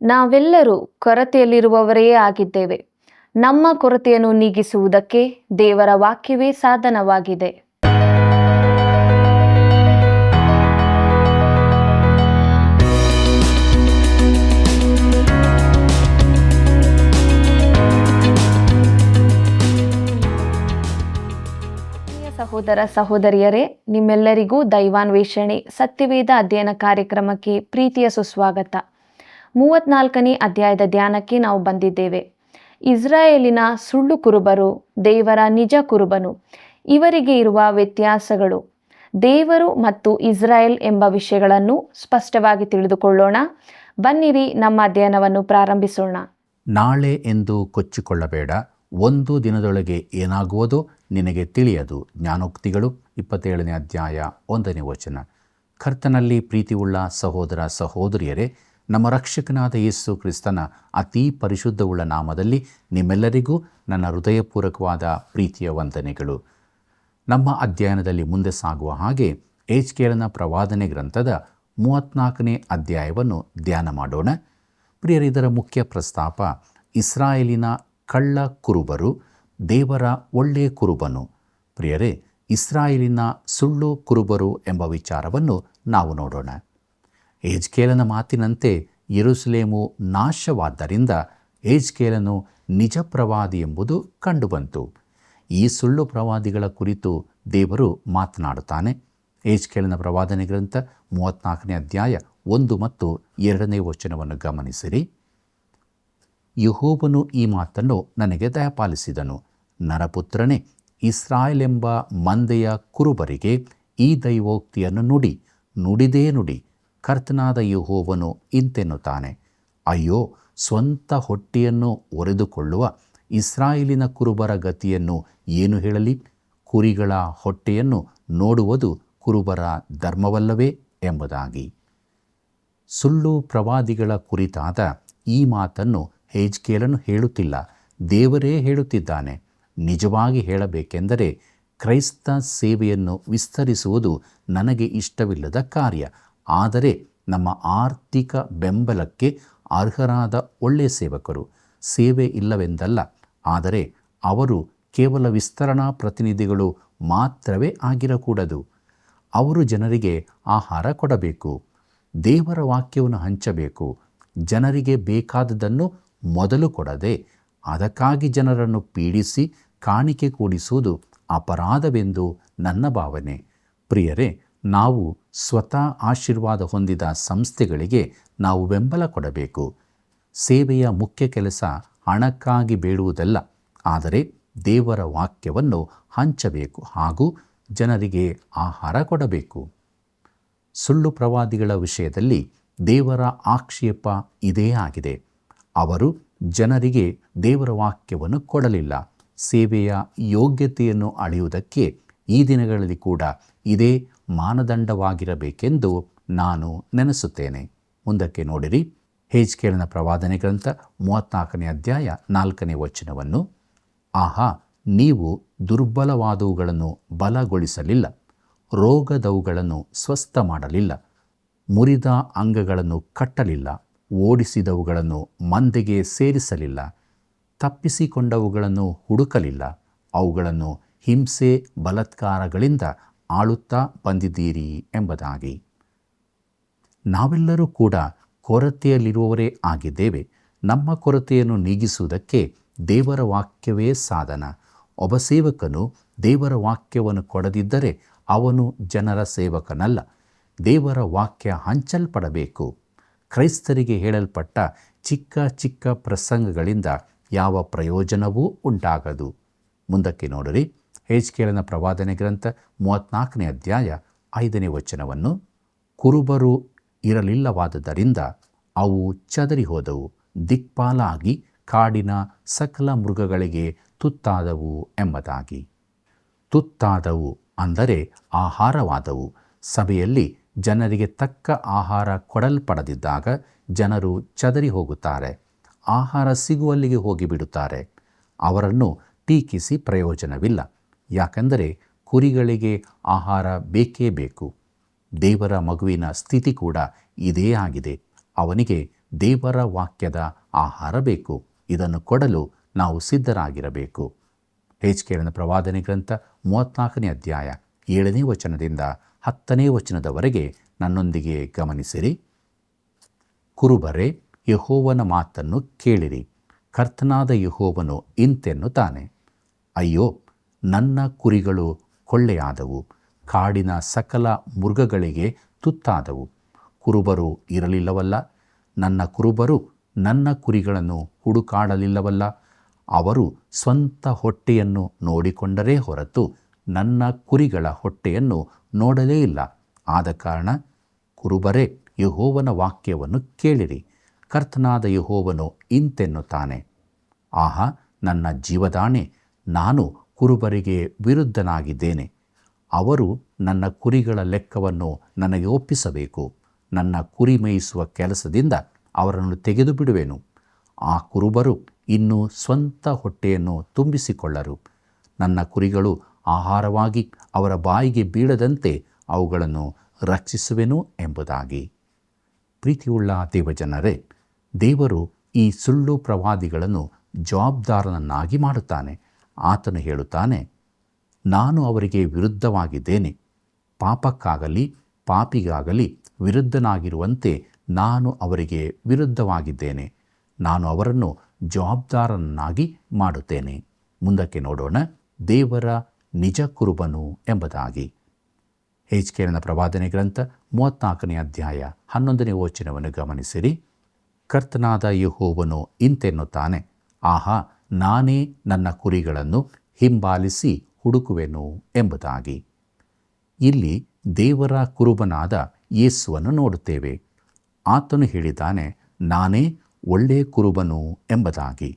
ನಾವೆಲ್ಲರೂ ಕೊರತೆಯಲ್ಲಿರುವವರೇ ಆಗಿದ್ದೇವೆ. ನಮ್ಮ ಕೊರತೆಯನ್ನು ನೀಗಿಸುವುದಕ್ಕೆ ದೇವರ ವಾಕ್ಯವೇ ಸಾಧನವಾಗಿದೆ. ಸಹೋದರ ಸಹೋದರಿಯರೇ, ನಿಮ್ಮೆಲ್ಲರಿಗೂ ದೈವಾನ್ವೇಷಣೆ ಸತ್ಯವೇದ ಅಧ್ಯಯನ ಕಾರ್ಯಕ್ರಮಕ್ಕೆ ಪ್ರೀತಿಯ ಸುಸ್ವಾಗತ. 34ನೇ ಅಧ್ಯಾಯದ ಧ್ಯಾನಕ್ಕೆ ನಾವು ಬಂದಿದ್ದೇವೆ. ಇಸ್ರಾಯೇಲಿನ ಸುಳ್ಳು ಕುರುಬರು, ದೇವರ ನಿಜ ಕುರುಬನು, ಇವರಿಗೆ ಇರುವ ವ್ಯತ್ಯಾಸಗಳು, ದೇವರು ಮತ್ತು ಇಸ್ರಾಯೇಲ್ ಎಂಬ ವಿಷಯಗಳನ್ನು ಸ್ಪಷ್ಟವಾಗಿ ತಿಳಿದುಕೊಳ್ಳೋಣ. ಬನ್ನಿರಿ, ನಮ್ಮ ಅಧ್ಯಯನವನ್ನು ಪ್ರಾರಂಭಿಸೋಣ. ನಾಳೆ ಎಂದು ಕೊಚ್ಚಿಕೊಳ್ಳಬೇಡ, ಒಂದು ದಿನದೊಳಗೆ ಏನಾಗುವುದೋ ನಿನಗೆ ತಿಳಿಯದು. ಜ್ಞಾನೋಕ್ತಿಗಳು 27ನೇ ಅಧ್ಯಾಯ 1ನೇ ವಚನ. ಕರ್ತನಲ್ಲಿ ಪ್ರೀತಿಯುಳ್ಳ ಸಹೋದರ ಸಹೋದರಿಯರೇ, ನಮ್ಮ ರಕ್ಷಕನಾದ ಯೇಸು ಕ್ರಿಸ್ತನ ಅತೀ ಪರಿಶುದ್ಧವುಳ್ಳ ನಾಮದಲ್ಲಿ ನಿಮ್ಮೆಲ್ಲರಿಗೂ ನನ್ನ ಹೃದಯಪೂರ್ವಕವಾದ ಪ್ರೀತಿಯ ವಂದನೆಗಳು. ನಮ್ಮ ಅಧ್ಯಯನದಲ್ಲಿ ಮುಂದೆ ಸಾಗುವ ಹಾಗೆ ಯೆಹೆಜ್ಕೇಲನ ಪ್ರವಾದನೆ ಗ್ರಂಥದ 34ನೇ ಅಧ್ಯಾಯವನ್ನು ಧ್ಯಾನ ಮಾಡೋಣ. ಪ್ರಿಯರೇ, ಇದರ ಮುಖ್ಯ ಪ್ರಸ್ತಾಪ ಇಸ್ರಾಯೇಲಿನ ಕಳ್ಳ ಕುರುಬರು, ದೇವರ ಒಳ್ಳೆಯ ಕುರುಬನು. ಪ್ರಿಯರೇ, ಇಸ್ರಾಯೇಲಿನ ಸುಳ್ಳು ಕುರುಬರು ಎಂಬ ವಿಚಾರವನ್ನು ನಾವು ನೋಡೋಣ. ಯೆಹೆಜ್ಕೇಲನ ಮಾತಿನಂತೆ ಯೆರೂಸಲೇಮು ನಾಶವಾದ್ದರಿಂದ ಯೆಹೆಜ್ಕೇಲನು ನಿಜ ಪ್ರವಾದಿ ಎಂಬುದು ಕಂಡುಬಂತು. ಈ ಸುಳ್ಳು ಪ್ರವಾದಿಗಳ ಕುರಿತು ದೇವರು ಮಾತನಾಡುತ್ತಾನೆ. ಯೆಹೆಜ್ಕೇಲನ ಪ್ರವಾದನೆ ಗ್ರಂಥ 34ನೇ ಅಧ್ಯಾಯ 1 ಮತ್ತು 2ನೇ ವಚನವನ್ನು ಗಮನಿಸಿರಿ. ಯೆಹೋವನು ಈ ಮಾತನ್ನು ನನಗೆ ದಯಪಾಲಿಸಿದನು. ನರಪುತ್ರನೇ, ಇಸ್ರಾಯೇಲ್ ಎಂಬ ಮಂದೆಯ ಕುರುಬರಿಗೆ ಈ ದೈವೋಕ್ತಿಯನ್ನು ನುಡಿದೇ ನುಡಿ. ಕರ್ತನಾದ ಯೆಹೋವನು ಇಂತೆನ್ನುತ್ತಾನೆ, ಅಯ್ಯೋ, ಸ್ವಂತ ಹೊಟ್ಟೆಯನ್ನು ಒರೆದುಕೊಳ್ಳುವ ಇಸ್ರಾಯೇಲಿನ ಕುರುಬರ ಗತಿಯನ್ನು ಏನು ಹೇಳಲಿ? ಕುರಿಗಳ ಹೊಟ್ಟೆಯನ್ನು ನೋಡುವುದು ಕುರುಬರ ಧರ್ಮವಲ್ಲವೇ ಎಂಬುದಾಗಿ. ಸುಳ್ಳು ಪ್ರವಾದಿಗಳ ಕುರಿತಾದ ಈ ಮಾತನ್ನು ಯೆಹೆಜ್ಕೇಲನು ಹೇಳುತ್ತಿಲ್ಲ, ದೇವರೇ ಹೇಳುತ್ತಿದ್ದಾನೆ. ನಿಜವಾಗಿ ಹೇಳಬೇಕೆಂದರೆ ಕ್ರೈಸ್ತ ಸೇವೆಯನ್ನು ವಿಸ್ತರಿಸುವುದು ನನಗೆ ಇಷ್ಟವಿಲ್ಲದ ಕಾರ್ಯ. ಆದರೆ ನಮ್ಮ ಆರ್ಥಿಕ ಬೆಂಬಲಕ್ಕೆ ಅರ್ಹರಾದ ಒಳ್ಳೆಯ ಸೇವಕರು, ಸೇವೆ ಇಲ್ಲವೆಂದಲ್ಲ, ಆದರೆ ಅವರು ಕೇವಲ ವಿಸ್ತರಣಾ ಪ್ರತಿನಿಧಿಗಳು ಮಾತ್ರವೇ ಆಗಿರಕೂಡದು. ಅವರು ಜನರಿಗೆ ಆಹಾರ ಕೊಡಬೇಕು, ದೇವರ ವಾಕ್ಯವನ್ನು ಹಂಚಬೇಕು. ಜನರಿಗೆ ಬೇಕಾದದನ್ನು ಮೊದಲು ಕೊಡದೆ ಅದಕ್ಕಾಗಿ ಜನರನ್ನು ಪೀಡಿಸಿ ಕಾಣಿಕೆ ಕೂಡಿಸುವುದು ಅಪರಾಧವೆಂದು ನನ್ನ ಭಾವನೆ. ಪ್ರಿಯರೇ, ನಾವು ಸ್ವತಃ ಆಶೀರ್ವಾದ ಹೊಂದಿದ ಸಂಸ್ಥೆಗಳಿಗೆ ನಾವು ಬೆಂಬಲ ಕೊಡಬೇಕು. ಸೇವೆಯ ಮುಖ್ಯ ಕೆಲಸ ಹಣಕ್ಕಾಗಿ ಬೇಡುವುದಲ್ಲ, ಆದರೆ ದೇವರ ವಾಕ್ಯವನ್ನು ಹಂಚಬೇಕು ಹಾಗೂ ಜನರಿಗೆ ಆಹಾರ ಕೊಡಬೇಕು. ಸುಳ್ಳು ಪ್ರವಾದಿಗಳ ವಿಷಯದಲ್ಲಿ ದೇವರ ಆಕ್ಷೇಪ ಇದೇ ಆಗಿದೆ. ಅವರು ಜನರಿಗೆ ದೇವರ ವಾಕ್ಯವನ್ನು ಕೊಡಲಿಲ್ಲ. ಸೇವೆಯ ಯೋಗ್ಯತೆಯನ್ನು ಅಳೆಯುವುದಕ್ಕೆ ಈ ದಿನಗಳಲ್ಲಿ ಕೂಡ ಇದೇ ಮಾನದಂಡವಾಗಿರಬೇಕೆಂದು ನಾನು ನೆನೆಸುತ್ತೇನೆ. ಮುಂದಕ್ಕೆ ನೋಡಿರಿ, ಯೆಹೆಜ್ಕೇಲನ ಪ್ರವಾದನೆ ಗ್ರಂಥ 34ನೇ ಅಧ್ಯಾಯ 4ನೇ ವಚನವನ್ನು. ಆಹಾ, ನೀವು ದುರ್ಬಲವಾದವುಗಳನ್ನು ಬಲಗೊಳಿಸಲಿಲ್ಲ, ರೋಗದವುಗಳನ್ನು ಸ್ವಸ್ಥ ಮಾಡಲಿಲ್ಲ, ಮುರಿದ ಅಂಗಗಳನ್ನು ಕಟ್ಟಲಿಲ್ಲ, ಓಡಿಸಿದವುಗಳನ್ನು ಮಂದೆಗೆ ಸೇರಿಸಲಿಲ್ಲ, ತಪ್ಪಿಸಿಕೊಂಡವುಗಳನ್ನು ಹುಡುಕಲಿಲ್ಲ, ಅವುಗಳನ್ನು ಹಿಂಸೆ ಬಲಾತ್ಕಾರಗಳಿಂದ ಆಳುತ್ತಾ ಬಂದಿದ್ದೀರಿ ಎಂಬುದಾಗಿ. ನಾವೆಲ್ಲರೂ ಕೂಡ ಕೊರತೆಯಲ್ಲಿರುವವರೇ ಆಗಿದ್ದೇವೆ. ನಮ್ಮ ಕೊರತೆಯನ್ನು ನೀಗಿಸುವುದಕ್ಕೆ ದೇವರ ವಾಕ್ಯವೇ ಸಾಧನ. ಒಬ್ಬ ಸೇವಕನು ದೇವರ ವಾಕ್ಯವನ್ನು ಕೊಡದಿದ್ದರೆ ಅವನು ಜನರ ಸೇವಕನಲ್ಲ. ದೇವರ ವಾಕ್ಯ ಹಂಚಲ್ಪಡಬೇಕು. ಕ್ರೈಸ್ತರಿಗೆ ಹೇಳಲ್ಪಟ್ಟ ಚಿಕ್ಕ ಚಿಕ್ಕ ಪ್ರಸಂಗಗಳಿಂದ ಯಾವ ಪ್ರಯೋಜನವೂ ಉಂಟಾಗದು. ಮುಂದಕ್ಕೆ ನೋಡಿರಿ, ಯೆಹೆಜ್ಕೇಲನ ಪ್ರವಾದನೆ ಗ್ರಂಥ 34ನೇ ಅಧ್ಯಾಯ 5ನೇ ವಚನವನ್ನು. ಕುರುಬರು ಇರಲಿಲ್ಲವಾದುದರಿಂದ ಅವು ಚದರಿ ಹೋದವು, ದಿಕ್ಪಾಲಾಗಿ ಕಾಡಿನ ಸಕಲ ಮೃಗಗಳಿಗೆ ತುತ್ತಾದವು ಎಂಬುದಾಗಿ. ತುತ್ತಾದವು ಅಂದರೆ ಆಹಾರವಾದವು. ಸಭೆಯಲ್ಲಿ ಜನರಿಗೆ ತಕ್ಕ ಆಹಾರ ಕೊಡಲ್ಪಡದಿದ್ದಾಗ ಜನರು ಚದರಿ ಹೋಗುತ್ತಾರೆ, ಆಹಾರ ಸಿಗುವಲ್ಲಿಗೆ ಹೋಗಿಬಿಡುತ್ತಾರೆ. ಅವರನ್ನು ಟೀಕಿಸಿ ಪ್ರಯೋಜನವಿಲ್ಲ. ಯಾಕೆಂದರೆ ಕುರಿಗಳಿಗೆ ಆಹಾರ ಬೇಕೇ ಬೇಕು. ದೇವರ ಮಗುವಿನ ಸ್ಥಿತಿ ಕೂಡ ಇದೇ ಆಗಿದೆ. ಅವನಿಗೆ ದೇವರ ವಾಕ್ಯದ ಆಹಾರ ಬೇಕು. ಇದನ್ನು ಕೊಡಲು ನಾವು ಸಿದ್ಧರಾಗಿರಬೇಕು. ಹೆಜ್ಕೇಲನ ಪ್ರವಾದನೆ ಗ್ರಂಥ 34ನೇ ಅಧ್ಯಾಯ 7ನೇ ವಚನದಿಂದ 10ನೇ ವಚನದವರೆಗೆ ನನ್ನೊಂದಿಗೆ ಗಮನಿಸಿರಿ. ಕುರುಬರೇ, ಯೆಹೋವನ ಮಾತನ್ನು ಕೇಳಿರಿ. ಕರ್ತನಾದ ಯೆಹೋವನು ಇಂತೆನ್ನುತ್ತಾನೆ, ಅಯ್ಯೋ, ನನ್ನ ಕುರಿಗಳು ಕೊಳ್ಳೆಯಾದವು, ಕಾಡಿನ ಸಕಲ ಮೃಗಗಳಿಗೆ ತುತ್ತಾದವು. ಕುರುಬರು ಇರಲಿಲ್ಲವಲ್ಲ, ನನ್ನ ಕುರುಬರು ನನ್ನ ಕುರಿಗಳನ್ನು ಹುಡುಕಾಡಲಿಲ್ಲವಲ್ಲ. ಅವರು ಸ್ವಂತ ಹೊಟ್ಟೆಯನ್ನು ನೋಡಿಕೊಂಡರೇ ಹೊರತು ನನ್ನ ಕುರಿಗಳ ಹೊಟ್ಟೆಯನ್ನು ನೋಡಲೇ ಇಲ್ಲ. ಆದ ಕಾರಣ ಕುರುಬರೇ, ಯೆಹೋವನ ವಾಕ್ಯವನ್ನು ಕೇಳಿರಿ. ಕರ್ತನಾದ ಯೆಹೋವನು ಇಂತೆನ್ನುತ್ತಾನೆ, ಆಹಾ, ನನ್ನ ಜೀವದಾಣೆ, ನಾನು ಕುರುಬರಿಗೆ ವಿರುದ್ಧನಾಗಿದ್ದೇನೆ. ಅವರು ನನ್ನ ಕುರಿಗಳ ಲೆಕ್ಕವನ್ನು ನನಗೆ ಒಪ್ಪಿಸಬೇಕು. ನನ್ನ ಕುರಿ ಮೇಯಿಸುವ ಕೆಲಸದಿಂದ ಅವರನ್ನು ತೆಗೆದು ಬಿಡುವೆನು. ಆ ಕುರುಬರು ಇನ್ನೂ ಸ್ವಂತ ಹೊಟ್ಟೆಯನ್ನು ತುಂಬಿಸಿಕೊಳ್ಳರು. ನನ್ನ ಕುರಿಗಳು ಆಹಾರವಾಗಿ ಅವರ ಬಾಯಿಗೆ ಬೀಳದಂತೆ ಅವುಗಳನ್ನು ರಕ್ಷಿಸುವೆನು ಎಂಬುದಾಗಿ. ಪ್ರೀತಿಯುಳ್ಳ ದೇವಜನರೇ, ದೇವರು ಈ ಸುಳ್ಳು ಪ್ರವಾದಿಗಳನ್ನು ಜವಾಬ್ದಾರನನ್ನಾಗಿ ಮಾಡುತ್ತಾನೆ. ಆತನು ಹೇಳುತ್ತಾನೆ, ನಾನು ಅವರಿಗೆ ವಿರುದ್ಧವಾಗಿದ್ದೇನೆ. ಪಾಪಕ್ಕಾಗಲಿ ಪಾಪಿಗಾಗಲಿ ವಿರುದ್ಧನಾಗಿರುವಂತೆ ನಾನು ಅವರಿಗೆ ವಿರುದ್ಧವಾಗಿದ್ದೇನೆ. ನಾನು ಅವರನ್ನು ಜವಾಬ್ದಾರನನ್ನಾಗಿ ಮಾಡುತ್ತೇನೆ. ಮುಂದಕ್ಕೆ ನೋಡೋಣ. ದೇವರ ನಿಜ ಕುರುಬನು ಎಂಬುದಾಗಿ. ಹೆಜ್ಕೇಲನ ಪ್ರವಾದನೆ ಗ್ರಂಥ 34ನೇ ಅಧ್ಯಾಯ 11ನೇ ವಚನವನ್ನು ಗಮನಿಸಿರಿ. ಕರ್ತನಾದ ಯೆಹೋವನು ಇಂತೆನ್ನುತ್ತಾನೆ, ಆಹಾ, ನಾನೇ ನನ್ನ ಕುರಿಗಳನ್ನು ಹಿಂಬಾಲಿಸಿ ಹುಡುಕುವೆನು ಎಂಬುದಾಗಿ. ಇಲ್ಲಿ ದೇವರ ಕುರುಬನಾದ ಯೇಸುವನ್ನು ನೋಡುತ್ತೇವೆ. ಆತನು ಹೇಳಿದ್ದಾನೆ, ನಾನೇ ಒಳ್ಳೆಯ ಕುರುಬನು ಎಂಬುದಾಗಿ.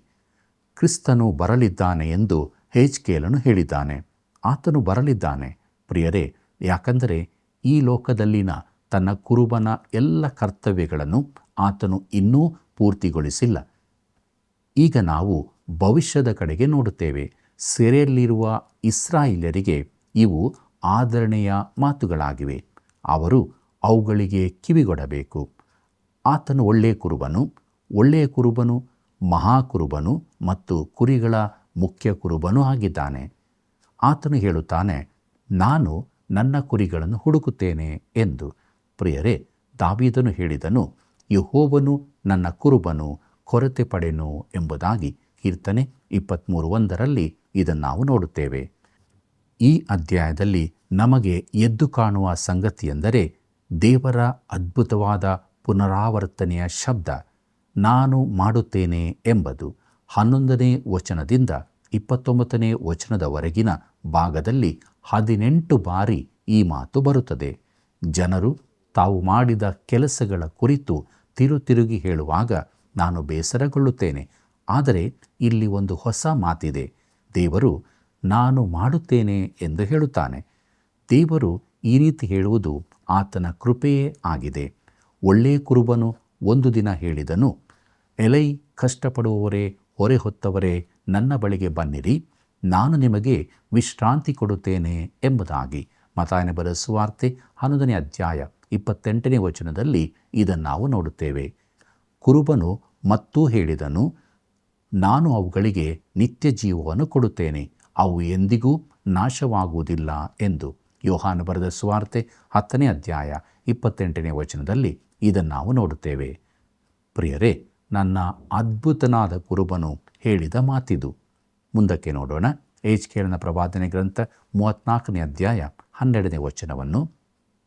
ಕ್ರಿಸ್ತನು ಬರಲಿದ್ದಾನೆ ಎಂದು ಹೆಜ್ಕೇಲನು ಹೇಳಿದ್ದಾನೆ. ಆತನು ಬರಲಿದ್ದಾನೆ ಪ್ರಿಯರೇ, ಯಾಕಂದರೆ ಈ ಲೋಕದಲ್ಲಿನ ತನ್ನ ಕುರುಬನ ಎಲ್ಲ ಕರ್ತವ್ಯಗಳನ್ನು ಆತನು ಇನ್ನೂ ಪೂರ್ತಿಗೊಳಿಸಿಲ್ಲ. ಈಗ ನಾವು ಭವಿಷ್ಯದ ಕಡೆಗೆ ನೋಡುತ್ತೇವೆ. ಸೆರೆಯಲ್ಲಿರುವ ಇಸ್ರಾಯೇಲ್ಯರಿಗೆ ಇವು ಆದರಣೆಯ ಮಾತುಗಳಾಗಿವೆ. ಅವರು ಅವುಗಳಿಗೆ ಕಿವಿಗೊಡಬೇಕು. ಆತನು ಒಳ್ಳೆಯ ಕುರುಬನು, ಮಹಾಕುರುಬನು ಮತ್ತು ಕುರಿಗಳ ಮುಖ್ಯ ಕುರುಬನೂ ಆಗಿದ್ದಾನೆ. ಆತನು ಹೇಳುತ್ತಾನೆ, ನಾನು ನನ್ನ ಕುರಿಗಳನ್ನು ಹುಡುಕುತ್ತೇನೆ ಎಂದು. ಪ್ರಿಯರೇ, ದಾವೀದನು ಹೇಳಿದನು, ಯೆಹೋವನು ನನ್ನ ಕುರುಬನು, ಕೊರತೆ ಪಡೆನು ಎಂಬುದಾಗಿ. ಕೀರ್ತನೆ 23:1 ಇದನ್ನು ನಾವು ನೋಡುತ್ತೇವೆ. ಈ ಅಧ್ಯಾಯದಲ್ಲಿ ನಮಗೆ ಎದ್ದು ಕಾಣುವ ಸಂಗತಿಯೆಂದರೆ ದೇವರ ಅದ್ಭುತವಾದ ಪುನರಾವರ್ತನೆಯ ಶಬ್ದ, ನಾನು ಮಾಡುತ್ತೇನೆ ಎಂಬುದು. 11ನೇ ವಚನದಿಂದ 29ನೇ ವಚನದವರೆಗಿನ ಭಾಗದಲ್ಲಿ 18 ಬಾರಿ ಈ ಮಾತು ಬರುತ್ತದೆ. ಜನರು ತಾವು ಮಾಡಿದ ಕೆಲಸಗಳ ಕುರಿತು ತಿರುಗಿ ಹೇಳುವಾಗ ನಾನು ಬೇಸರಗೊಳ್ಳುತ್ತೇನೆ. ಆದರೆ ಇಲ್ಲಿ ಒಂದು ಹೊಸ ಮಾತಿದೆ. ದೇವರು ನಾನು ಮಾಡುತ್ತೇನೆ ಎಂದು ಹೇಳುತ್ತಾನೆ. ದೇವರು ಈ ರೀತಿ ಹೇಳುವುದು ಆತನ ಕೃಪೆಯೇ ಆಗಿದೆ. ಒಳ್ಳೆಯ ಕುರುಬನು ಒಂದು ದಿನ ಹೇಳಿದನು, ಎಲೈ ಕಷ್ಟಪಡುವವರೇ, ಹೊರೆ ಹೊತ್ತವರೇ, ನನ್ನ ಬಳಿಗೆ ಬನ್ನಿರಿ, ನಾನು ನಿಮಗೆ ವಿಶ್ರಾಂತಿ ಕೊಡುತ್ತೇನೆ ಎಂಬುದಾಗಿ. ಮತ್ತಾಯನ ಬರೆದ ಸುವಾರ್ತೆ 11ನೇ ಅಧ್ಯಾಯ 28ನೇ ವಚನದಲ್ಲಿ ಇದನ್ನು ನಾವು ನೋಡುತ್ತೇವೆ. ಕುರುಬನು ಮತ್ತೂ ಹೇಳಿದನು, ನಾನು ಅವುಗಳಿಗೆ ನಿತ್ಯ ಜೀವವನ್ನು ಕೊಡುತ್ತೇನೆ, ಅವು ಎಂದಿಗೂ ನಾಶವಾಗುವುದಿಲ್ಲ ಎಂದು. ಯೋಹಾನ ಬರೆದ ಸುವಾರ್ತೆ 10ನೇ ಅಧ್ಯಾಯ 28ನೇ ವಚನದಲ್ಲಿ ಇದನ್ನು ನಾವು ನೋಡುತ್ತೇವೆ. ಪ್ರಿಯರೇ, ನನ್ನ ಅದ್ಭುತನಾದ ಕುರುಬನು ಹೇಳಿದ ಮಾತಿದು. ಮುಂದಕ್ಕೆ ನೋಡೋಣ. ಹೆಜ್ಕೇಲನ ಪ್ರವಾದನೆ ಗ್ರಂಥ 34ನೇ ಅಧ್ಯಾಯ 12ನೇ ವಚನವನ್ನು.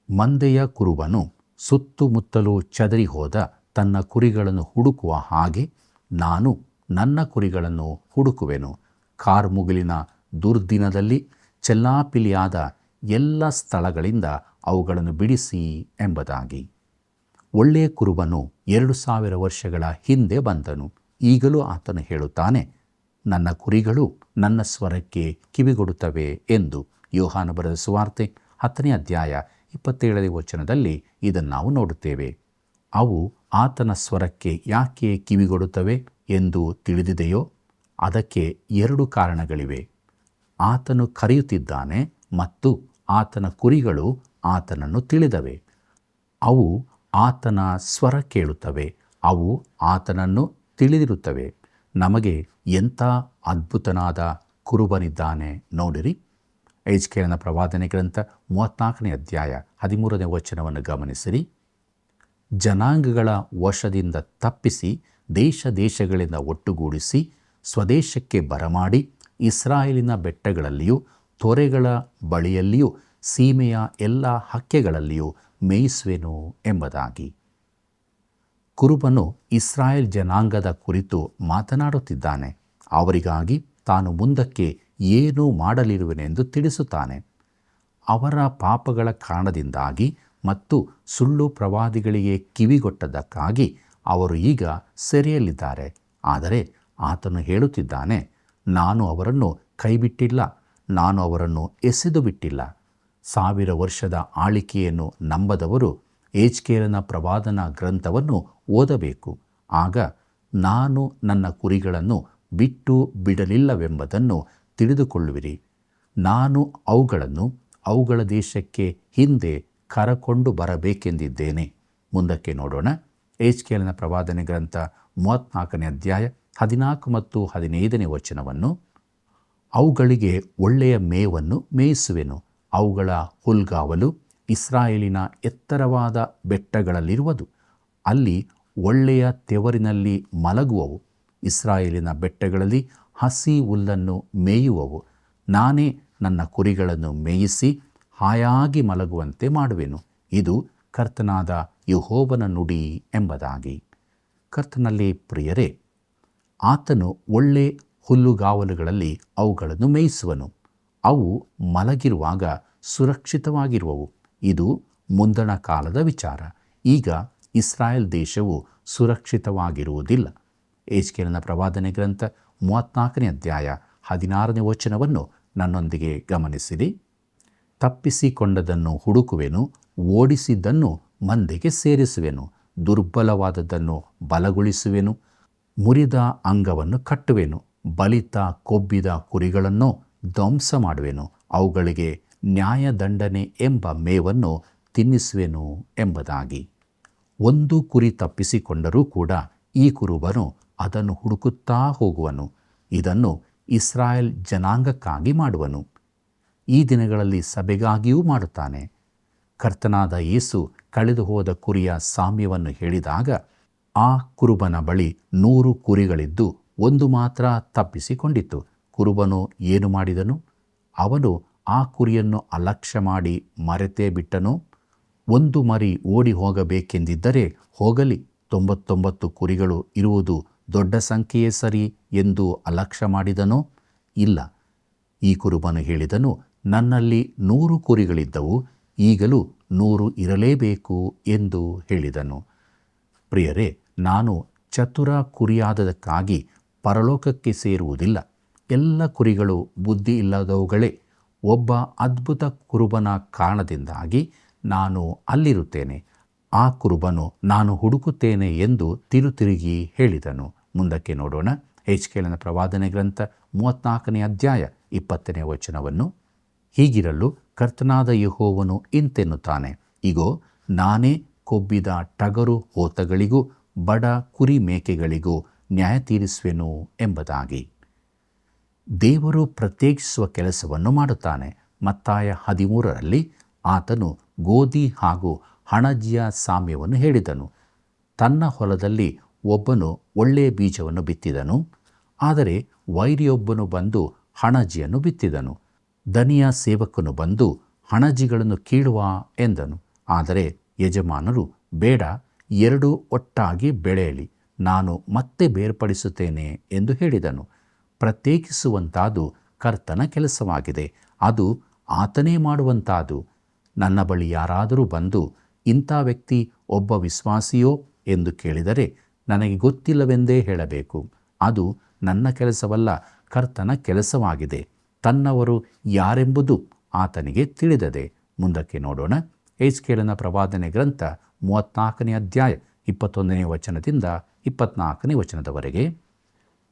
ಮಂದೆಯ ಕುರುಬನು ಸುತ್ತುಮುತ್ತಲೂ ಚದರಿ ಹೋದ ತನ್ನ ಕುರಿಗಳನ್ನು ಹುಡುಕುವ ಹಾಗೆ ನಾನು ನನ್ನ ಕುರಿಗಳನ್ನು ಹುಡುಕುವೆನು. ಕಾರ್ಮುಗಿಲಿನ ದುರ್ದಿನದಲ್ಲಿ ಚೆಲ್ಲಾಪಿಲಿಯಾದ ಎಲ್ಲ ಸ್ಥಳಗಳಿಂದ ಅವುಗಳನ್ನು ಬಿಡಿಸಿ ಎಂಬುದಾಗಿ. ಒಳ್ಳೆಯ ಕುರುಬನು 2000 ವರ್ಷಗಳ ಹಿಂದೆ ಬಂದನು. ಈಗಲೂ ಆತನು ಹೇಳುತ್ತಾನೆ, ನನ್ನ ಕುರಿಗಳು ನನ್ನ ಸ್ವರಕ್ಕೆ ಕಿವಿಗೊಡುತ್ತವೆ ಎಂದು. ಯೋಹಾನ ಬರೆದ ಸುವಾರ್ತೆ 10ನೇ ಅಧ್ಯಾಯ 27ನೇ ವಚನದಲ್ಲಿ ಇದನ್ನು ನಾವು ನೋಡುತ್ತೇವೆ. ಅವು ಆತನ ಸ್ವರಕ್ಕೆ ಯಾಕೆ ಕಿವಿಗೊಡುತ್ತವೆ ಎಂದು ತಿಳಿದಿದೆಯೋ? ಅದಕ್ಕೆ 2 ಕಾರಣಗಳಿವೆ. ಆತನು ಕರೆಯುತ್ತಿದ್ದಾನೆ ಮತ್ತು ಆತನ ಕುರಿಗಳು ಆತನನ್ನು ತಿಳಿದವೆ. ಅವು ಆತನ ಸ್ವರ ಕೇಳುತ್ತವೆ. ಅವು ಆತನನ್ನು ತಿಳಿದಿರುತ್ತವೆ. ನಮಗೆ ಎಂಥ ಅದ್ಭುತನಾದ ಕುರುಬನಿದ್ದಾನೆ ನೋಡಿರಿ. ಯೆಹೆಜ್ಕೇಲನ ಪ್ರವಾದನೆ ಗ್ರಂಥ 34ನೇ ಅಧ್ಯಾಯ 13ನೇ ವಚನವನ್ನು ಗಮನಿಸಿರಿ. ಜನಾಂಗಗಳ ವಶದಿಂದ ತಪ್ಪಿಸಿ ದೇಶ ದೇಶಗಳಿಂದ ಒಟ್ಟುಗೂಡಿಸಿ ಸ್ವದೇಶಕ್ಕೆ ಬರಮಾಡಿ ಇಸ್ರಾಯೇಲಿನ ಬೆಟ್ಟಗಳಲ್ಲಿಯೂ ತೊರೆಗಳ ಬಳಿಯಲ್ಲಿಯೂ ಸೀಮೆಯ ಎಲ್ಲ ಹಕ್ಕೆಗಳಲ್ಲಿಯೂ ಮೇಯಿಸುವೆನು ಎಂಬುದಾಗಿ. ಕುರುಬನು ಇಸ್ರಾಯೇಲ್ ಜನಾಂಗದ ಕುರಿತು ಮಾತನಾಡುತ್ತಿದ್ದಾನೆ. ಅವರಿಗಾಗಿ ತಾನು ಮುಂದಕ್ಕೆ ಏನು ಮಾಡಲಿರುವೆನೆಂದು ತಿಳಿಸುತ್ತಾನೆ. ಅವರ ಪಾಪಗಳ ಕಾರಣದಿಂದಾಗಿ ಮತ್ತು ಸುಳ್ಳು ಪ್ರವಾದಿಗಳಿಗೆ ಕಿವಿಗೊಟ್ಟದ್ದಕ್ಕಾಗಿ ಅವರು ಈಗ ಸೆರೆಯಲ್ಲಿದ್ದಾರೆ. ಆದರೆ ಆತನು ಹೇಳುತ್ತಿದ್ದಾನೆ, ನಾನು ಅವರನ್ನು ಕೈಬಿಟ್ಟಿಲ್ಲ, ನಾನು ಅವರನ್ನು ಎಸೆದು ಬಿಟ್ಟಿಲ್ಲ. 1000 ವರ್ಷದ ಆಳಿಕೆಯನ್ನು ನಂಬದವರು ಯೆಹೆಜ್ಕೇಲನ ಪ್ರವಾದನಾ ಗ್ರಂಥವನ್ನು ಓದಬೇಕು. ಆಗ ನಾನು ನನ್ನ ಕುರಿಗಳನ್ನು ಬಿಟ್ಟು ಬಿಡಲಿಲ್ಲವೆಂಬುದನ್ನು ತಿಳಿದುಕೊಳ್ಳುವಿರಿ. ನಾನು ಅವುಗಳನ್ನು ಅವುಗಳ ದೇಶಕ್ಕೆ ಹಿಂದೆ ಕರಕೊಂಡು ಬರಬೇಕೆಂದಿದ್ದೇನೆ. ಮುಂದಕ್ಕೆ ನೋಡೋಣ. ಯೆಹೆಜ್ಕೇಲನ ಪ್ರವಾದನೆ ಗ್ರಂಥ 34ನೇ ಅಧ್ಯಾಯ 14 ಮತ್ತು 15ನೇ ವಚನವನ್ನು. ಅವುಗಳಿಗೆ ಒಳ್ಳೆಯ ಮೇವನ್ನು ಮೇಯಿಸುವೆನು. ಅವುಗಳ ಹುಲ್ಗಾವಲು ಇಸ್ರಾಯೇಲಿನ ಎತ್ತರವಾದ ಬೆಟ್ಟಗಳಲ್ಲಿರುವುದು. ಅಲ್ಲಿ ಒಳ್ಳೆಯ ತೆವರಿನಲ್ಲಿ ಮಲಗುವವು. ಇಸ್ರಾಯೇಲಿನ ಬೆಟ್ಟಗಳಲ್ಲಿ ಹಸಿ ಹುಲ್ಲನ್ನು ಮೇಯುವವು. ನಾನೇ ನನ್ನ ಕುರಿಗಳನ್ನು ಮೇಯಿಸಿ ಹಾಯಾಗಿ ಮಲಗುವಂತೆ ಮಾಡುವೆನು. ಇದು ಕರ್ತನಾದ ಯೆಹೋವನ ನುಡಿ ಎಂಬುದಾಗಿ. ಕರ್ತನಲ್ಲಿ ಪ್ರಿಯರೇ, ಆತನು ಒಳ್ಳೆ ಹುಲ್ಲುಗಾವಲುಗಳಲ್ಲಿ ಅವುಗಳನ್ನು ಮೇಯಿಸುವನು. ಅವು ಮಲಗಿರುವಾಗ ಸುರಕ್ಷಿತವಾಗಿರುವವು. ಇದು ಮುಂದಣ ಕಾಲದ ವಿಚಾರ. ಈಗ ಇಸ್ರಾಯೇಲ್ ದೇಶವು ಸುರಕ್ಷಿತವಾಗಿರುವುದಿಲ್ಲ. ಯೆಹೆಜ್ಕೇಲನ ಪ್ರವಾದನೆ ಗ್ರಂಥ 34ನೇ ಅಧ್ಯಾಯ 16ನೇ ವಚನವನ್ನು ನನ್ನೊಂದಿಗೆ ಗಮನಿಸಿರಿ. ತಪ್ಪಿಸಿಕೊಂಡದನ್ನು ಹುಡುಕುವೆನು, ಓಡಿಸಿದ್ದನ್ನು ಮಂದೆಗೆ ಸೇರಿಸುವೆನು, ದುರ್ಬಲವಾದದ್ದನ್ನು ಬಲಗೊಳಿಸುವೆನು, ಮುರಿದ ಅಂಗವನ್ನು ಕಟ್ಟುವೆನು, ಬಲಿತ ಕೊಬ್ಬಿದ ಕುರಿಗಳನ್ನು ಧ್ವಂಸ ಮಾಡುವೆನು, ಅವುಗಳಿಗೆ ನ್ಯಾಯದಂಡನೆ ಎಂಬ ಮೇವನ್ನು ತಿನ್ನಿಸುವೆನು ಎಂಬುದಾಗಿ. ಒಂದು ಕುರಿ ತಪ್ಪಿಸಿಕೊಂಡರೂ ಕೂಡ ಈ ಕುರುಬನು ಅದನ್ನು ಹುಡುಕುತ್ತಾ ಹೋಗುವನು. ಇದನ್ನು ಇಸ್ರಾಯೇಲ್ ಜನಾಂಗಕ್ಕಾಗಿ ಮಾಡುವನು. ಈ ದಿನಗಳಲ್ಲಿ ಸಭೆಗಾಗಿಯೂ ಮಾಡುತ್ತಾನೆ. ಕರ್ತನಾದ ಯೇಸು ಕಳೆದು ಹೋದ ಕುರಿಯ ಸಾಮ್ಯವನ್ನು ಹೇಳಿದಾಗ, ಆ ಕುರುಬನ ಬಳಿ 100 ಕುರಿಗಳಿದ್ದು ಒಂದು ಮಾತ್ರ ತಪ್ಪಿಸಿಕೊಂಡಿತು. ಕುರುಬನು ಏನು ಮಾಡಿದನು? ಅವನು ಆ ಕುರಿಯನ್ನು ಅಲಕ್ಷ್ಯ ಮಾಡಿ ಮರೆತೇ ಬಿಟ್ಟನು. ಒಂದು ಮರಿ ಓಡಿ ಹೋಗಬೇಕೆಂದಿದ್ದರೆ ಹೋಗಲಿ, 99 ಕುರಿಗಳು ಇರುವುದು ದೊಡ್ಡ ಸಂಖ್ಯೆಯೇ ಸರಿ ಎಂದು ಅಲಕ್ಷ್ಯ ಮಾಡಿದನೋ? ಇಲ್ಲ. ಈ ಕುರುಬನು ಹೇಳಿದನು, ನನ್ನಲ್ಲಿ 100 ಕುರಿಗಳಿದ್ದವು, ಈಗಲೂ 100 ಇರಲೇಬೇಕು ಎಂದು ಹೇಳಿದನು. ಪ್ರಿಯರೇ, ನಾನು ಚತುರ ಕುರಿಯಾದದಕ್ಕಾಗಿ ಪರಲೋಕಕ್ಕೆ ಸೇರುವುದಿಲ್ಲ. ಎಲ್ಲ ಕುರಿಗಳು ಬುದ್ಧಿ ಇಲ್ಲದವುಗಳೇ. ಒಬ್ಬ ಅದ್ಭುತ ಕುರುಬನ ಕಾರಣದಿಂದಾಗಿ ನಾನು ಅಲ್ಲಿರುತ್ತೇನೆ. ಆ ಕುರುಬನು ನಾನು ಹುಡುಕುತ್ತೇನೆ ಎಂದು ತಿರುತಿರುಗಿ ಹೇಳಿದನು. ಮುಂದಕ್ಕೆ ನೋಡೋಣ. ಯೆಹೆಜ್ಕೇಲನ ಪ್ರವಾದನೆ ಗ್ರಂಥ 34ನೇ ಅಧ್ಯಾಯ 20ನೇ ವಚನವನ್ನು. ಹೀಗಿರಲು ಕರ್ತನಾದ ಯೆಹೋವನು ಇಂತೆನ್ನುತ್ತಾನೆ, ಇಗೋ, ನಾನೇ ಕೊಬ್ಬಿದ ಟಗರು ಹೋತಗಳಿಗೂ ಬಡ ಕುರಿ ಮೇಕೆಗಳಿಗೂ ನ್ಯಾಯ ತೀರಿಸುವೆನು ಎಂಬುದಾಗಿ. ದೇವರು ಪ್ರತ್ಯೇಕಿಸುವ ಕೆಲಸವನ್ನು ಮಾಡುತ್ತಾನೆ. ಮತ್ತಾಯ 13ರಲ್ಲಿ ಆತನು ಗೋಧಿ ಹಾಗೂ ಹಣಜಿಯ ಸಾಮ್ಯವನ್ನು ಹೇಳಿದನು. ತನ್ನ ಹೊಲದಲ್ಲಿ ಒಬ್ಬನು ಒಳ್ಳೆಯ ಬೀಜವನ್ನು ಬಿತ್ತಿದನು, ಆದರೆ ವೈರಿಯೊಬ್ಬನು ಬಂದು ಹಣಜಿಯನ್ನು ಬಿತ್ತಿದನು. ದನಿಯ ಸೇವಕನು ಬಂದು ಹಣಜಿಗಳನ್ನು ಕೀಳುವ ಎಂದನು. ಆದರೆ ಯಜಮಾನರು, ಬೇಡ, 2 ಒಟ್ಟಾಗಿ ಬೆಳೆಯಲಿ, ನಾನು ಮತ್ತೆ ಬೇರ್ಪಡಿಸುತ್ತೇನೆ ಎಂದು ಹೇಳಿದನು. ಪ್ರತ್ಯೇಕಿಸುವಂತಾದು ಕರ್ತನ ಕೆಲಸವಾಗಿದೆ, ಅದು ಆತನೇ ಮಾಡುವಂತಾದು. ನನ್ನ ಬಳಿ ಯಾರಾದರೂ ಬಂದು, ಇಂಥ ವ್ಯಕ್ತಿ ಒಬ್ಬ ವಿಶ್ವಾಸಿಯೋ ಎಂದು ಕೇಳಿದರೆ ನನಗೆ ಗೊತ್ತಿಲ್ಲವೆಂದೇ ಹೇಳಬೇಕು. ಅದು ನನ್ನ ಕೆಲಸವಲ್ಲ, ಕರ್ತನ ಕೆಲಸವಾಗಿದೆ. ತನ್ನವರು ಯಾರೆಂಬುದು ಆತನಿಗೆ ತಿಳಿದದೆ. ಮುಂದಕ್ಕೆ ನೋಡೋಣ. ಯೆಹೆಜ್ಕೇಲನ ಪ್ರವಾದನೆ ಗ್ರಂಥ 34ನೇ ಅಧ್ಯಾಯ 21ನೇ ವಚನದಿಂದ 24ನೇ ವಚನದವರೆಗೆ.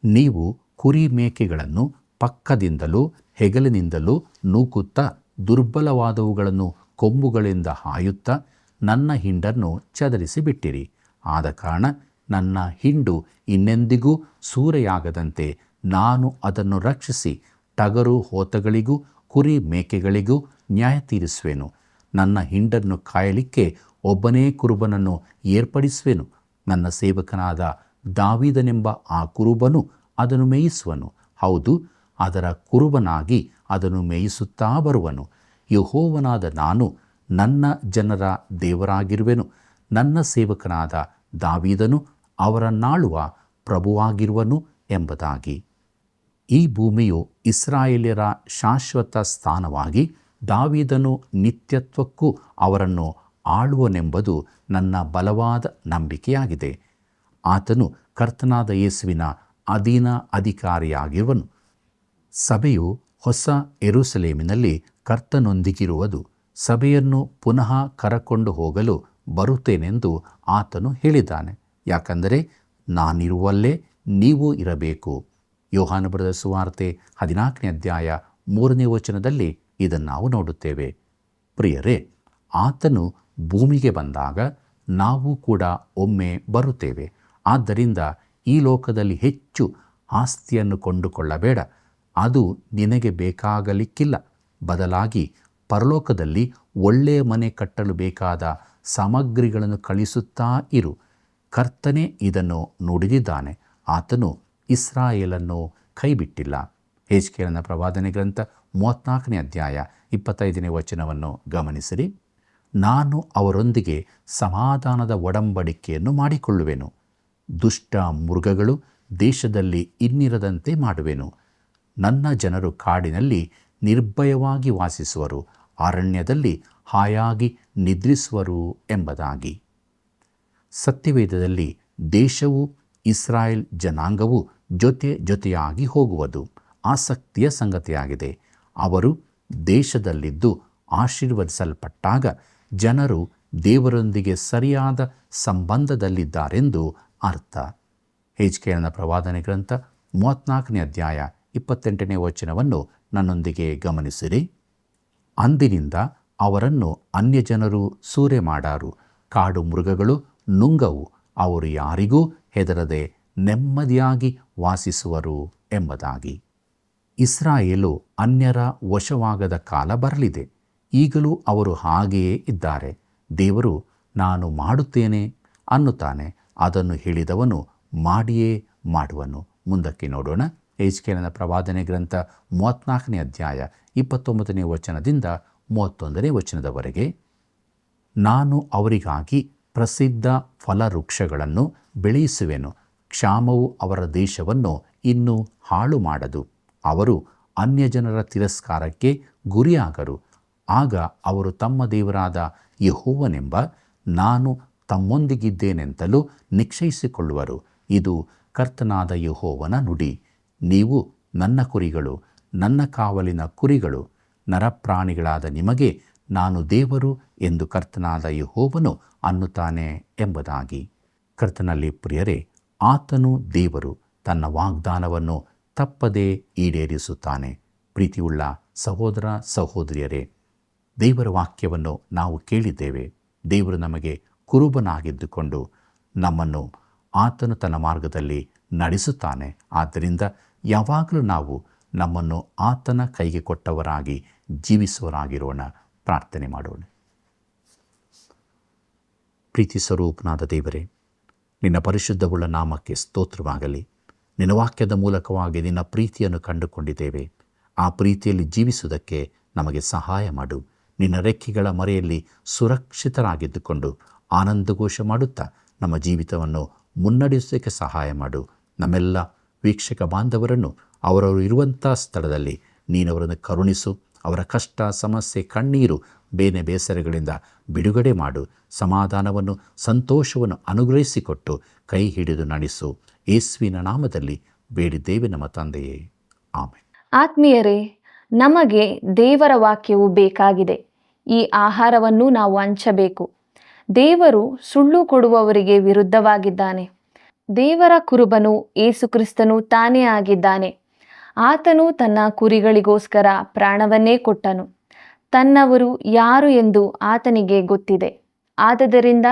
ನೀವು ಕುರಿ ಮೇಕೆಗಳನ್ನು ಪಕ್ಕದಿಂದಲೂ ಹೆಗಲಿನಿಂದಲೂ ನೂಕುತ್ತಾ ದುರ್ಬಲವಾದವುಗಳನ್ನು ಕೊಂಬುಗಳಿಂದ ಹಾಯುತ್ತಾ ನನ್ನ ಹಿಂಡನ್ನು ಚದರಿಸಿ ಬಿಟ್ಟಿರಿ. ಆದ ಕಾರಣ ನನ್ನ ಹಿಂಡು ಇನ್ನೆಂದಿಗೂ ಸೂರೆಯಾಗದಂತೆ ನಾನು ಅದನ್ನು ರಕ್ಷಿಸಿ ಟಗರು ಹೋತಗಳಿಗೂ ಕುರಿ ಮೇಕೆಗಳಿಗೂ ನ್ಯಾಯ ತೀರಿಸುವೆನು. ನನ್ನ ಹಿಂಡನ್ನು ಕಾಯಲಿಕ್ಕೆ ಒಬ್ಬನೇ ಕುರುಬನನ್ನು ಏರ್ಪಡಿಸುವೆನು. ನನ್ನ ಸೇವಕನಾದ ದಾವೀದನೆಂಬ ಆ ಕುರುಬನು ಅದನ್ನು ಮೇಯಿಸುವನು. ಹೌದು, ಅದರ ಕುರುಬನಾಗಿ ಅದನ್ನು ಮೇಯಿಸುತ್ತಾ ಬರುವನು. ಯೆಹೋವನಾದ ನಾನು ನನ್ನ ಜನರ ದೇವರಾಗಿರುವೆನು. ನನ್ನ ಸೇವಕನಾದ ದಾವೀದನು ಅವರನ್ನಾಳುವ ಪ್ರಭುವಾಗಿರುವನು ಎಂಬುದಾಗಿ. ಈ ಭೂಮಿಯು ಇಸ್ರಾಯೇಲ್ಯರ ಶಾಶ್ವತ ಸ್ಥಾನವಾಗಿ ದಾವೀದನು ನಿತ್ಯತ್ವಕ್ಕೂ ಅವರನ್ನು ಆಳುವನೆಂಬುದು ನನ್ನ ಬಲವಾದ ನಂಬಿಕೆಯಾಗಿದೆ. ಆತನು ಕರ್ತನಾದ ಯೇಸುವಿನ ಅಧೀನ ಅಧಿಕಾರಿಯಾಗಿರುವನು. ಸಭೆಯು ಹೊಸ ಯೆರೂಸಲೇಮಿನಲ್ಲಿ ಕರ್ತನೊಂದಿಗಿರುವುದು. ಸಭೆಯನ್ನು ಪುನಃ ಕರಕೊಂಡು ಹೋಗಲು ಬರುತ್ತೇನೆಂದು ಆತನು ಹೇಳಿದ್ದಾನೆ. ಯಾಕಂದರೆ ನಾನಿರುವಲ್ಲೇ ನೀವು ಇರಬೇಕು. ಯೋಹಾನ ಬರೆದ ಸುವಾರ್ತೆ 14ನೇ ಅಧ್ಯಾಯ 3ನೇ ವಚನದಲ್ಲಿ ಇದನ್ನು ನಾವು ನೋಡುತ್ತೇವೆ. ಪ್ರಿಯರೇ, ಆತನು ಭೂಮಿಗೆ ಬಂದಾಗ ನಾವು ಕೂಡ ಒಮ್ಮೆ ಬರುತ್ತೇವೆ. ಆದ್ದರಿಂದ ಈ ಲೋಕದಲ್ಲಿ ಹೆಚ್ಚು ಆಸ್ತಿಯನ್ನು ಕೊಂಡುಕೊಳ್ಳಬೇಡ. ಅದು ನಿನಗೆ ಬೇಕಾಗಲಿಕ್ಕಿಲ್ಲ. ಬದಲಾಗಿ ಪರಲೋಕದಲ್ಲಿ ಒಳ್ಳೆಯ ಮನೆ ಕಟ್ಟಲು ಬೇಕಾದ ಸಾಮಗ್ರಿಗಳನ್ನು ಕಳಿಸುತ್ತಾ ಇರು. ಕರ್ತನೇ ಇದನ್ನು ನುಡಿದಿದ್ದಾನೆ. ಆತನು ಇಸ್ರಾಯೇಲನ್ನು ಕೈಬಿಟ್ಟಿಲ್ಲ. ಯೆಜ್ಕೇಲನ ಪ್ರವಾದನೆ ಗ್ರಂಥ 34ನೇ ಅಧ್ಯಾಯ 25ನೇ ವಚನವನ್ನು ಗಮನಿಸಿರಿ. ನಾನು ಅವರೊಂದಿಗೆ ಸಮಾಧಾನದ ಒಡಂಬಡಿಕೆಯನ್ನು ಮಾಡಿಕೊಳ್ಳುವೆನು. ದುಷ್ಟ ಮೃಗಗಳು ದೇಶದಲ್ಲಿ ಇನ್ನಿರದಂತೆ ಮಾಡುವೆನು. ನನ್ನ ಜನರು ಕಾಡಿನಲ್ಲಿ ನಿರ್ಭಯವಾಗಿ ವಾಸಿಸುವರು, ಅರಣ್ಯದಲ್ಲಿ ಹಾಯಾಗಿ ನಿದ್ರಿಸುವರು ಎಂಬುದಾಗಿ. ಸತ್ಯವೇದದಲ್ಲಿ ದೇಶವು ಇಸ್ರಾಯೇಲ್ ಜನಾಂಗವು ಜೊತೆಯಾಗಿ ಹೋಗುವುದು ಆಸಕ್ತಿಯ ಸಂಗತಿಯಾಗಿದೆ. ಅವರು ದೇಶದಲ್ಲಿದ್ದು ಆಶೀರ್ವದಿಸಲ್ಪಟ್ಟಾಗ ಜನರು ದೇವರೊಂದಿಗೆ ಸರಿಯಾದ ಸಂಬಂಧದಲ್ಲಿದ್ದಾರೆಂದು ಅರ್ಥ. ಯೆಜ್ಕೇಲನ ಪ್ರವಾದನೆ ಗ್ರಂಥ 34ನೇ ಅಧ್ಯಾಯ 28ನೇ ವಚನವನ್ನು ನನ್ನೊಂದಿಗೆ ಗಮನಿಸಿರಿ. ಅಂದಿನಿಂದ ಅವರನ್ನು ಅನ್ಯಜನರು ಸೂರೆ ಮಾಡಾರು, ಕಾಡು ಮೃಗಗಳು ನುಂಗವು. ಅವರು ಯಾರಿಗೂ ಹೆದರದೆ ನೆಮ್ಮದಿಯಾಗಿ ವಾಸಿಸುವರು ಎಂಬುದಾಗಿ. ಇಸ್ರಾಯೇಲು ಅನ್ಯರ ವಶವಾಗದ ಕಾಲ ಬರಲಿದೆ. ಈಗಲೂ ಅವರು ಹಾಗೆಯೇ ಇದ್ದಾರೆ. ದೇವರು ನಾನು ಮಾಡುತ್ತೇನೆ ಅನ್ನುತ್ತಾನೆ. ಅದನ್ನು ಹೇಳಿದವನು ಮಾಡಿಯೇ ಮಾಡುವನು. ಮುಂದಕ್ಕೆ ನೋಡೋಣ. ಯೆಜ್ಕೇಲನ ಪ್ರವಾದನೆ ಗ್ರಂಥ 34ನೇ ಅಧ್ಯಾಯ 29ನೇ ವಚನದಿಂದ 31ನೇ ವಚನದವರೆಗೆ. ನಾನು ಅವರಿಗಾಗಿ ಪ್ರಸಿದ್ಧ ಫಲವೃಕ್ಷಗಳನ್ನು ಬೆಳೆಯಿಸುವೆನು. ಕ್ಷಾಮವು ಅವರ ದೇಶವನ್ನು ಇನ್ನೂ ಹಾಳು ಮಾಡದು. ಅವರು ಅನ್ಯಜನರ ತಿರಸ್ಕಾರಕ್ಕೆ ಗುರಿಯಾಗರು. ಆಗ ಅವರು ತಮ್ಮ ದೇವರಾದ ಯೆಹೋವನೆಂಬ ನಾನು ತಮ್ಮೊಂದಿಗಿದ್ದೇನೆಂತಲೂ ನಿಶ್ಚಯಿಸಿಕೊಳ್ಳುವರು. ಇದು ಕರ್ತನಾದ ಯೆಹೋವನ ನುಡಿ. ನೀವು ನನ್ನ ಕುರಿಗಳು, ನನ್ನ ಕಾವಲಿನ ಕುರಿಗಳು. ನರಪ್ರಾಣಿಗಳಾದ ನಿಮಗೆ ನಾನು ದೇವರು ಎಂದು ಕರ್ತನಾದ ಯೆಹೋವನು ಅನ್ನುತ್ತಾನೆ ಎಂಬುದಾಗಿ. ಕರ್ತನಲ್ಲಿ ಪ್ರಿಯರೇ, ಆತನು ದೇವರು. ತನ್ನ ವಾಗ್ದಾನವನ್ನು ತಪ್ಪದೇ ಈಡೇರಿಸುತ್ತಾನೆ. ಪ್ರೀತಿಯುಳ್ಳ ಸಹೋದರ ಸಹೋದರಿಯರೇ, ದೇವರ ವಾಕ್ಯವನ್ನು ನಾವು ಕೇಳಿದ್ದೇವೆ. ದೇವರು ನಮಗೆ ಕುರುಬನಾಗಿದ್ದುಕೊಂಡು ನಮ್ಮನ್ನು ಆತನು ತನ್ನ ಮಾರ್ಗದಲ್ಲಿ ನಡೆಸುತ್ತಾನೆ. ಆದ್ದರಿಂದ ಯಾವಾಗಲೂ ನಾವು ನಮ್ಮನ್ನು ಆತನ ಕೈಗೆ ಕೊಟ್ಟವರಾಗಿ ಜೀವಿಸುವರಾಗಿರೋಣ. ಪ್ರಾರ್ಥನೆ ಮಾಡೋಣ. ಪ್ರೀತಿ ಸ್ವರೂಪನಾದ ದೇವರೇ, ನಿನ್ನ ಪರಿಶುದ್ಧವುಳ್ಳ ನಾಮಕ್ಕೆ ಸ್ತೋತ್ರವಾಗಲಿ. ನಿನ್ನ ವಾಕ್ಯದ ಮೂಲಕವಾಗಿ ನಿನ್ನ ಪ್ರೀತಿಯನ್ನು ಕಂಡುಕೊಂಡಿದ್ದೇವೆ. ಆ ಪ್ರೀತಿಯಲ್ಲಿ ಜೀವಿಸುವುದಕ್ಕೆ ನಮಗೆ ಸಹಾಯ ಮಾಡು. ನಿನ್ನ ರೆಕ್ಕೆಗಳ ಮರೆಯಲ್ಲಿ ಸುರಕ್ಷಿತರಾಗಿದ್ದುಕೊಂಡು ಆನಂದಘೋಷ ಮಾಡುತ್ತಾ ನಮ್ಮ ಜೀವಿತವನ್ನು ಮುನ್ನಡೆಸೋಕ್ಕೆ ಸಹಾಯ ಮಾಡು. ನಮ್ಮೆಲ್ಲ ವೀಕ್ಷಕ ಬಾಂಧವರನ್ನು ಅವರವರು ಇರುವಂಥ ಸ್ಥಳದಲ್ಲಿ ನೀನವರನ್ನು ಕರುಣಿಸು. ಅವರ ಕಷ್ಟ, ಸಮಸ್ಯೆ, ಕಣ್ಣೀರು, ಬೇನೆ ಬೇಸರಗಳಿಂದ ಬಿಡುಗಡೆ ಮಾಡು. ಸಮಾಧಾನವನ್ನು, ಸಂತೋಷವನ್ನು ಅನುಗ್ರಹಿಸಿಕೊಟ್ಟು ಕೈ ಹಿಡಿದು ನಡೆಸು. ಯೇಸುವಿನ ನಾಮದಲ್ಲಿ ಬೇಡಿದ್ದೇವೆ ನಮ್ಮ ತಂದೆಯೇ, ಆಮೆನ್. ಆತ್ಮೀಯರೇ, ನಮಗೆ ದೇವರ ವಾಕ್ಯವು ಬೇಕಾಗಿದೆ. ಈ ಆಹಾರವನ್ನು ನಾವು ಹಂಚಬೇಕು. ದೇವರು ಸುಳ್ಳು ಕೊಡುವವರಿಗೆ ವಿರುದ್ಧವಾಗಿದ್ದಾನೆ. ದೇವರ ಕುರುಬನು ಯೇಸುಕ್ರಿಸ್ತನು ತಾನೇ ಆಗಿದ್ದಾನೆ. ಆತನು ತನ್ನ ಕುರಿಗಳಿಗೋಸ್ಕರ ಪ್ರಾಣವನ್ನೇ ಕೊಟ್ಟನು. ತನ್ನವರು ಯಾರು ಎಂದು ಆತನಿಗೆ ಗೊತ್ತಿದೆ. ಆದದರಿಂದ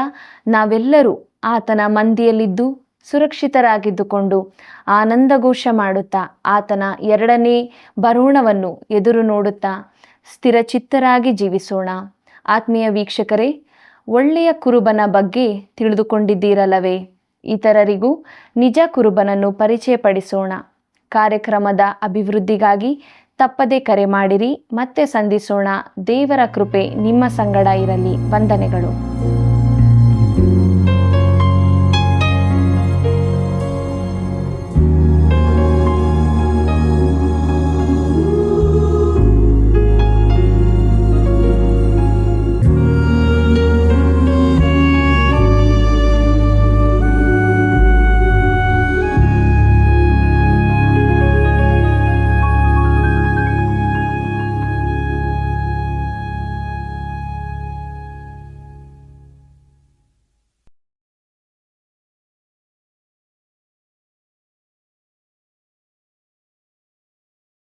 ನಾವೆಲ್ಲರೂ ಆತನ ಮಂದಿಯಲ್ಲಿದ್ದು ಸುರಕ್ಷಿತರಾಗಿದ್ದುಕೊಂಡು ಆನಂದಘೋಷ ಮಾಡುತ್ತಾ ಆತನ ಎರಡನೇ ಬರೋಣವನ್ನು ಎದುರು ನೋಡುತ್ತಾ ಸ್ಥಿರಚಿತ್ತರಾಗಿ ಜೀವಿಸೋಣ. ಆತ್ಮೀಯ ವೀಕ್ಷಕರೇ, ಒಳ್ಳೆಯ ಕುರುಬನ ಬಗ್ಗೆ ತಿಳಿದುಕೊಂಡಿದ್ದೀರಲ್ಲವೇ? ಇತರರಿಗೂ ನಿಜ ಕುರುಬನನ್ನು ಪರಿಚಯಪಡಿಸೋಣ. ಕಾರ್ಯಕ್ರಮದ ಅಭಿವೃದ್ಧಿಗಾಗಿ ತಪ್ಪದೇ ಕರೆ ಮಾಡಿರಿ. ಮತ್ತೆ ಸಂಧಿಸೋಣ. ದೇವರ ಕೃಪೆ ನಿಮ್ಮ ಸಂಗಡ ಇರಲಿ. ವಂದನೆಗಳು.